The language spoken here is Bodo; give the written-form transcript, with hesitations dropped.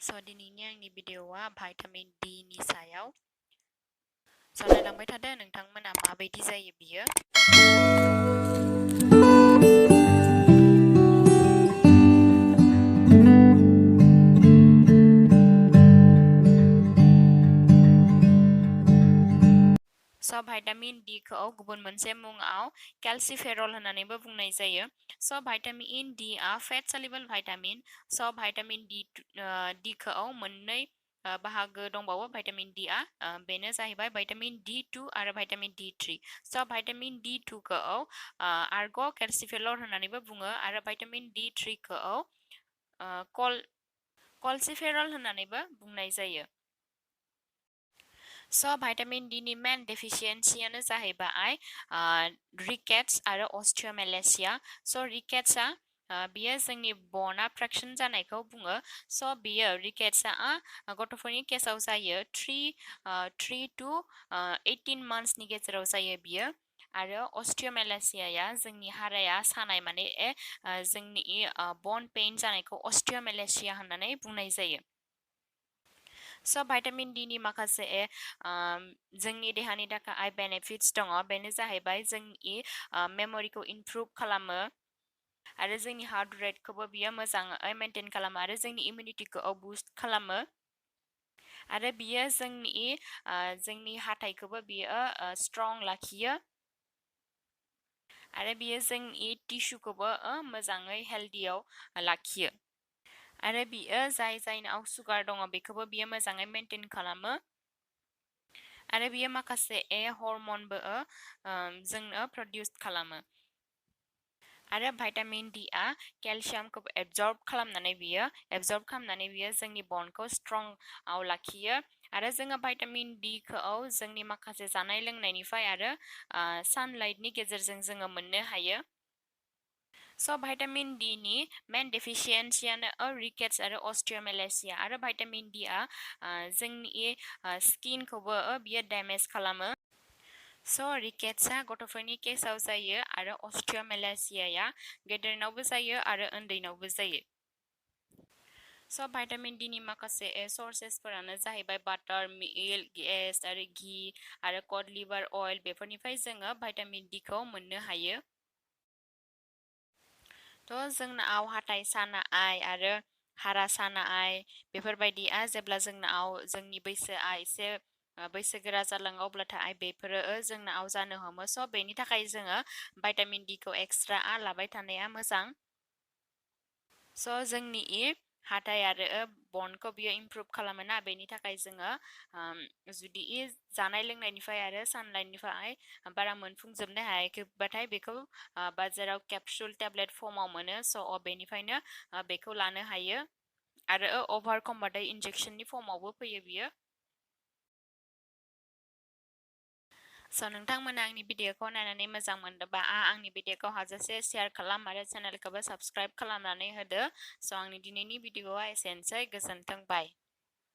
दिनैनि आंनि भिडिअ'आ भाइटामिन D नि सायाव सावरायलांबाय थादों। नोंथांमोना माबायदि जायो बियो? भाइटामिन D खौ गुबुन मोनसे मुङाव केल्सिफेरल होननानैबो बुंनाय जायो। भाइटामिन D आ fat soluble vitamin. Vitamin D खौ मोननै बाहागो दंबावो भाइटामिन D आ बेनो जाहैबाय भाइटामिन D2 आरो भाइटामिन D3। भाइटामिन D2 खौ आर्ग' केल्सिफेरल होननानैबो बुङो आरो भाइटामिन D3 खौ कल्सिफेरल होननानैबो बुंनाय जायो। भाइटामिन D नि मेन डेफिसियेन्सियानो जाहैबाय रिकेट्स आरो अस्टियोमेलेसिया। रिकेट्सआ बियो जोंनि बना फ्रेक्सन जानायखौ बुङो। बियो रिकेट्सआ गथ'फोरनि केसाव जायो 3 to 18 मान्थ्सनि गेजेराव जायो बियो। आरो अस्टियोमेलेसियाया जोंनि हाराया सानाय माने जोंनि बन पेइन जानायखौ अस्टियोमेलेसिया होननानै बुंनाय जायो। भाइटामिन D नि माखासे जोंनि देहानि थाखाय बेनिफिट्स दङ। बेनो जाहैबाय जोंनि मेमरिखौ इमप्रुभ खालामो आरो जोंनि हार्ट रेटखौबो बियो मोजाङै मेनटेन खालामो आरो जोंनि इमिउनिटिखौ बुस्ट खालामो आरो बियो जोंनि हाथाइखौबो बियो स्ट्रं लाखियो आरो बियो जोंनि टिस्युखौबो मोजाङै हेल्दियाव लाखियो आरो बियो जायनाव सुगार दङ बेखौबो बियो मोजाङै मेनटेन खालामो आरो बियो माखासे हरमनबो जोंनो प्रडिउस खालामो आरो भाइटामिन D आ केलसियामखौ एबजर्ब खालामनानै बियो जोंनि बनखौ स्ट्रंआव लाखियो आरो जोङो भाइटामिन D खौ जोंनि माखासे जानाय लोंनायनिफ्राय आरो सानलाइटनि गेजेरजों जोङो मोननो हायो। भाइटामिन D नि मेन डेफिसियेन्सियानो रिकेट्स आरो अस्टियोमेलेसिया आरो भाइटामिन D आ जोंनि स्किनखौबो बियो डैमेज खालामो। रिकेट्सआ गथ'फोरनि केसाव जायो आरो अस्टियोमेलेसियाया गेदेरनावबो जायो आरो उन्दैनावबो जायो। भाइटामिन D नि माखासे सर्सेसफोरानो जाहैबाय बाटार, मिल्क, आरो घी आरो कड लिभार अइल बेफोरनिफ्राय जोङो भाइटामिन D खौ मोननो हायो। जोंनाव हाथाइ सानाय आरो हारा सानाय बेफोरबायदिया जेब्ला जोंनि बैसोआ एसे बैसोगोरा जालाङो अब्लाथाय बेफोरो जोंनाव जानो हमो। बेनि थाखाय जोङो भाइटामिन D खौ एक्सट्रा लाबाय थानाया मोजां। जोंनि हाथाइ आरो बनखौ बियो इमप्रुभ खालामोना बेनि थाखाय जोङो जुदि जानाय लोंनायनिफ्राय आरो सानलाइटनिफ्राय बारा मोनफुंजोबनो हायाखैबाथाय बेखौ बाजाराव केपसुल टेब्लेट फर्माव मोनो। बेनिफ्रायनो बेखौ लानो हायो आरो अभार खमबाथाय इन्जेक्सननि फर्मावबो फैयो बियो। नोंथांमोना आंनि भिडिअखौ नायनानै मोजां मोनदोंबा आंनि भिडिअखौ हाजासे शेयार खालाम आरो चेनेलखौबो साबस्क्राइब खालामनानै होदो। आंनि दिनैनि भिडिअआ एसेनोसै। गोजोन्थों। बाय।